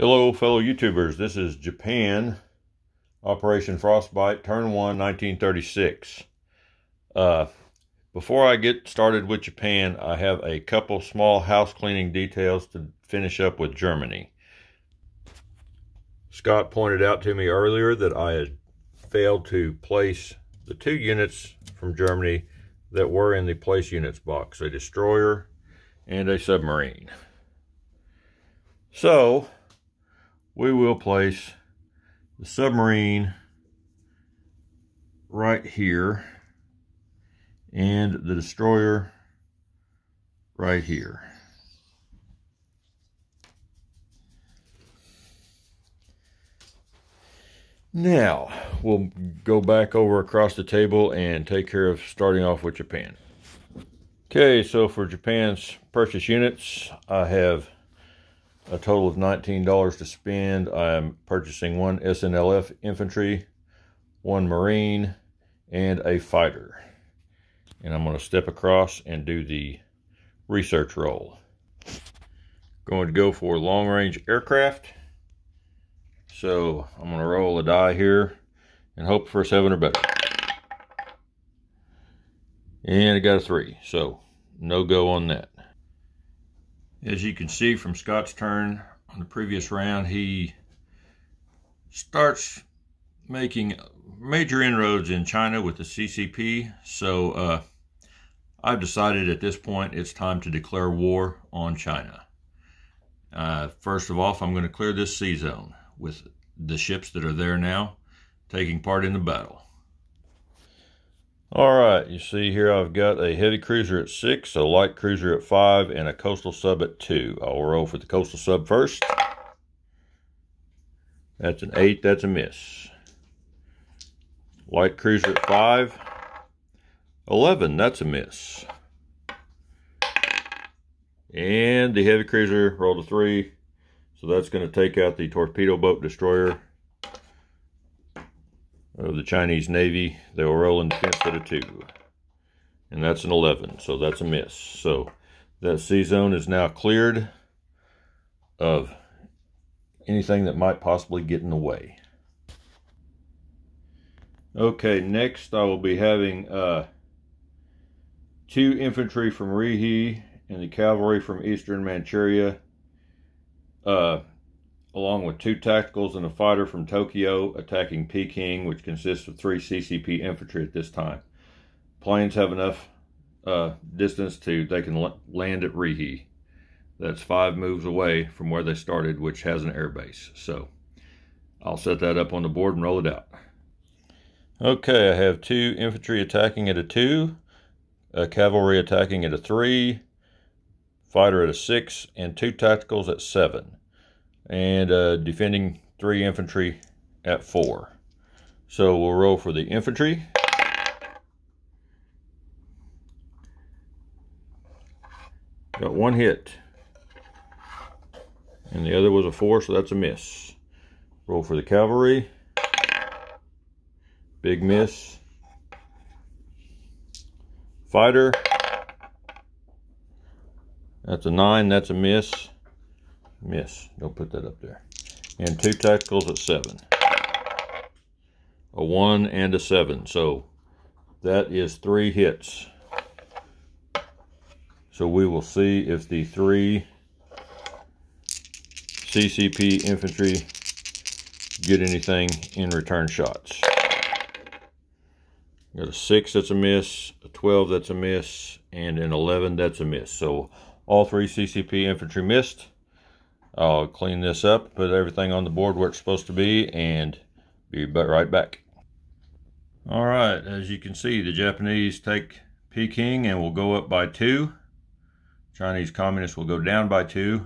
Hello fellow YouTubers, this is Japan, Operation Frostbite, Turn 1, 1936. Before I get started with Japan, I have a couple small house cleaning details to finish up with Germany. Scott pointed out to me earlier that I had failed to place the two units from Germany that were in the place units box, a destroyer and a submarine. So we will place the submarine right here and the destroyer right here. Now we'll go back over across the table and take care of starting off with Japan. Okay, so for Japan's purchase units, I have a total of $19 to spend. I'm purchasing one SNLF infantry, one Marine, and a fighter. And I'm going to step across and do the research roll. Going to go for long-range aircraft. So I'm going to roll a die here and hope for a 7 or better. And I got a 3, so no go on that. As you can see from Scott's turn on the previous round, he starts making major inroads in China with the CCP. So I've decided at this point it's time to declare war on China. First of all, I'm going to clear this sea zone with the ships that are there now taking part in the battle. All right, you see here I've got a heavy cruiser at 6, a light cruiser at 5, and a coastal sub at 2. I'll roll for the coastal sub first. That's an 8, that's a miss. Light cruiser at 5, 11, that's a miss. And the heavy cruiser rolled a 3, so that's going to take out the torpedo boat destroyer of the Chinese Navy. They will roll in defense at a 2. And that's an 11, so that's a miss. So that sea zone is now cleared of anything that might possibly get in the way. Okay, next I will be having 2 infantry from Rihe and the cavalry from Eastern Manchuria, along with 2 tacticals and a fighter from Tokyo attacking Peking, which consists of 3 CCP infantry at this time. Planes have enough distance they can land at Rihe. That's 5 moves away from where they started, which has an air base. So I'll set that up on the board and roll it out. Okay, I have 2 infantry attacking at a 2, a cavalry attacking at a 3, fighter at a 6, and 2 tacticals at 7. And defending 3 infantry at 4. So we'll roll for the infantry. Got 1 hit. And the other was a 4, so that's a miss. Roll for the cavalry. Big miss. Fighter. That's a 9, that's a miss. Miss. Don't put that up there. And 2 tacticals at 7. A 1 and a 7. So that is 3 hits. So we will see if the 3 CCP infantry get anything in return shots. Got a 6, that's a miss. A 12, that's a miss. And an 11, that's a miss. So all 3 CCP infantry missed. I'll clean this up, put everything on the board where it's supposed to be, and be right back. All right, as you can see, the Japanese take Peking and will go up by 2. Chinese communists will go down by 2.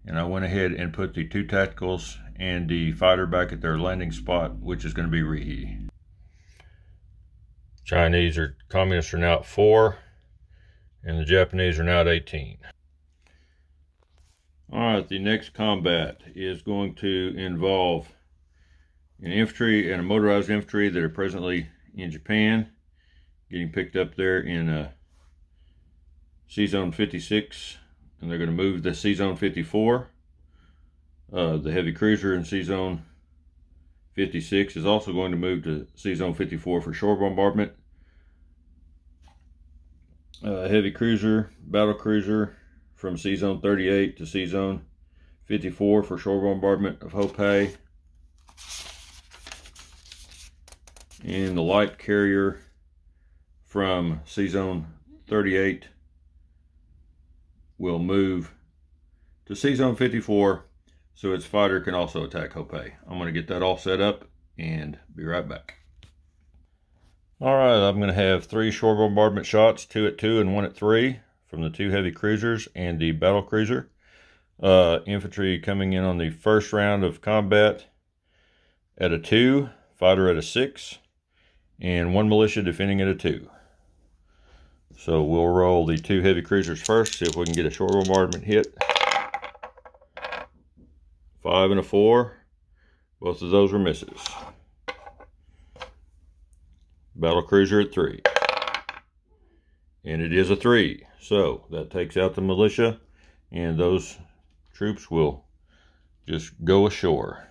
And I went ahead and put the 2 tacticals and the fighter back at their landing spot, which is going to be Rihe. Communists are now at 4, and the Japanese are now at 18. Alright, the next combat is going to involve an infantry and a motorized infantry that are presently in Japan, getting picked up there in Sea Zone 56, and they're going to move to Sea Zone 54. The heavy cruiser in C-Zone 56 is also going to move to C-Zone 54 for shore bombardment. Heavy cruiser, battle cruiser from C-Zone 38 to C-Zone 54 for shore bombardment of Hope. And the light carrier from C-Zone 38 will move to C-Zone 54 so its fighter can also attack Hope. I'm going to get that all set up and be right back. Alright, I'm going to have 3 shore bombardment shots, 2 at 2 and 1 at 3 from the 2 heavy cruisers and the battle cruiser. Infantry coming in on the first round of combat at a 2, fighter at a 6, and 1 militia defending at a 2. So we'll roll the 2 heavy cruisers first, see if we can get a shore bombardment hit. 5 and a 4. Both of those were misses. Battle cruiser at 3. And it is a 3. So that takes out the militia, and those troops will just go ashore.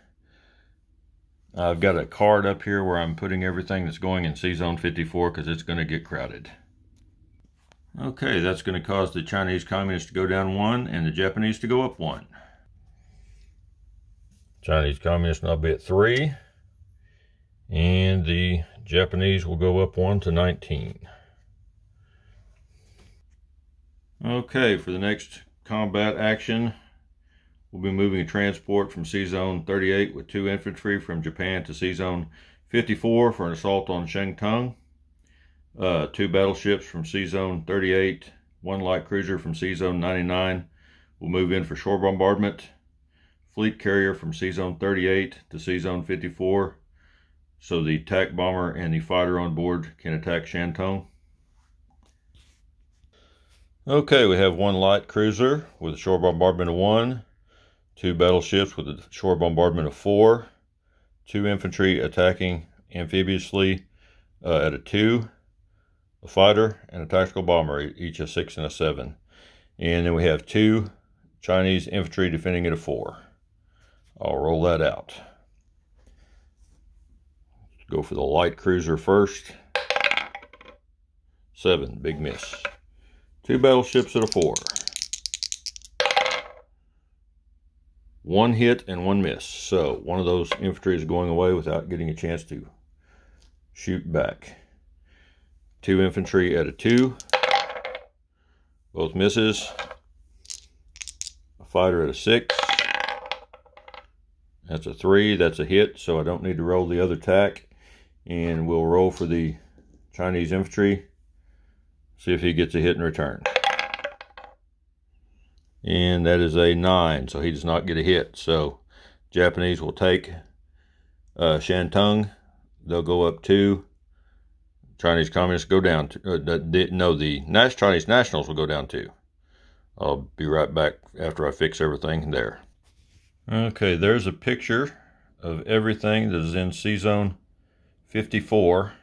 I've got a card up here where I'm putting everything that's going in C-Zone 54 because it's going to get crowded. Okay, that's going to cause the Chinese Communists to go down 1 and the Japanese to go up 1. Chinese Communists now be at 3, and the Japanese will go up 1 to 19. Okay, for the next combat action, we'll be moving a transport from C-Zone 38 with 2 infantry from Japan to C-Zone 54 for an assault on Shantung. 2 battleships from C-Zone 38, 1 light cruiser from C-Zone 99 will move in for shore bombardment. Fleet carrier from C-Zone 38 to C-Zone 54 so the attack bomber and the fighter on board can attack Shantung. Okay, we have 1 light cruiser with a shore bombardment of 1, 2 battleships with a shore bombardment of 4, 2 infantry attacking amphibiously at a 2, a fighter and a tactical bomber, each a 6 and a 7. And then we have 2 Chinese infantry defending at a 4. I'll roll that out. Go for the light cruiser first. 7, big miss. 2 battleships at a 4. 1 hit and 1 miss. So one of those infantry is going away without getting a chance to shoot back. 2 infantry at a 2. Both misses. A fighter at a 6. That's a 3. That's a hit, so I don't need to roll the other tack. And we'll roll for the Chinese infantry. See if he gets a hit in return. And that is a 9, so he does not get a hit. So Japanese will take Shantung. They'll go up 2. Chinese Communists go down to, the Chinese Nationals will go down 2. I'll be right back after I fix everything there. Okay, there's a picture of everything that is in C-Zone 54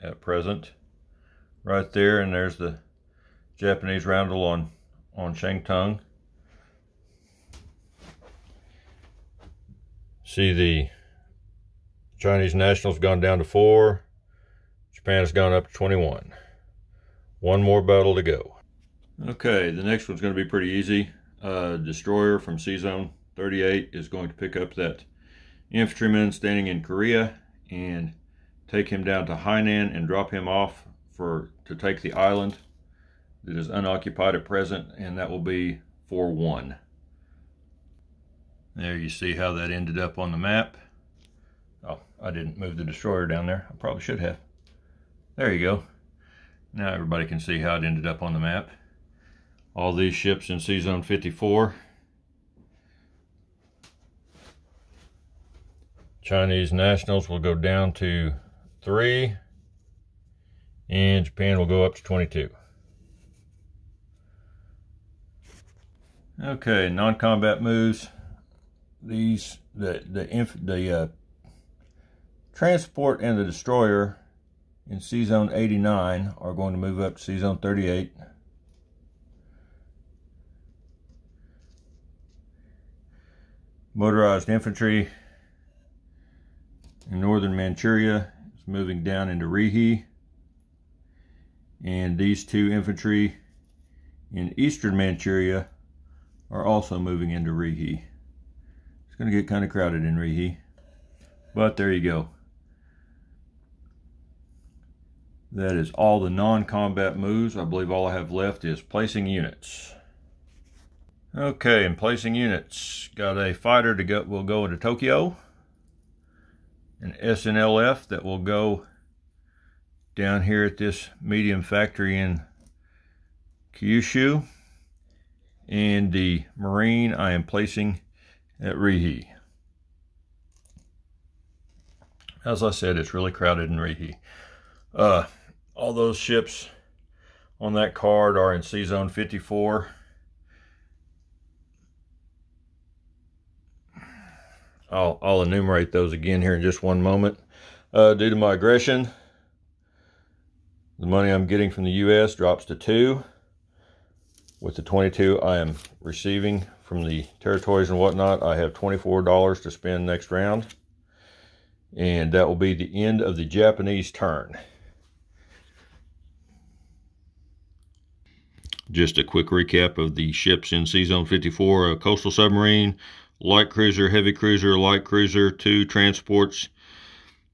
at present. Right there, and there's the Japanese roundel on Shantung. See, the Chinese Nationals gone down to 4. Japan has gone up to 21. 1 more battle to go. Okay, the next one's going to be pretty easy. Destroyer from C-Zone 38 is going to pick up that infantryman standing in Korea and take him down to Hainan and drop him off to take the island that is unoccupied at present, and that will be 4-1. There you see how that ended up on the map. Oh, I didn't move the destroyer down there. I probably should have. There you go. Now everybody can see how it ended up on the map. All these ships in C-Zone 54. Chinese Nationals will go down to 3. And Japan will go up to 22. Okay, non-combat moves. These the transport and the destroyer in C-Zone 89 are going to move up to C-Zone 38. motorized infantry in northern Manchuria is moving down into Rihe. And these two infantry in eastern Manchuria are also moving into Rihe. It's going to get kind of crowded in Rihe, but there you go. That is all the non-combat moves. I believe all I have left is placing units. Okay, and placing units. Got a fighter will go into Tokyo. An SNLF that will go down here at this medium factory in Kyushu. And the Marine I am placing at Rihe. As I said, it's really crowded in Rihe. All those ships on that card are in Sea Zone 54. I'll enumerate those again here in just one moment. Due to my aggression, the money I'm getting from the U.S. drops to 2. With the 22 I am receiving from the territories and whatnot, I have $24 to spend next round. And that will be the end of the Japanese turn. Just a quick recap of the ships in Sea Zone 54. A coastal submarine, light cruiser, heavy cruiser, light cruiser, 2 transports,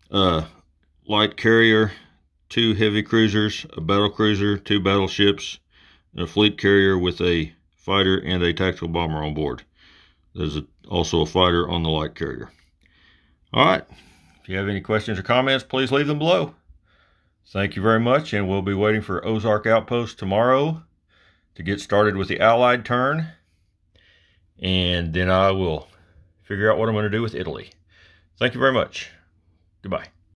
light carrier, 2 heavy cruisers, a battle cruiser, 2 battleships, and a fleet carrier with a fighter and a tactical bomber on board. There's also a fighter on the light carrier. All right. If you have any questions or comments, please leave them below. Thank you very much, and we'll be waiting for Ozark Outpost tomorrow to get started with the Allied turn. And then I will figure out what I'm going to do with Italy. Thank you very much. Goodbye.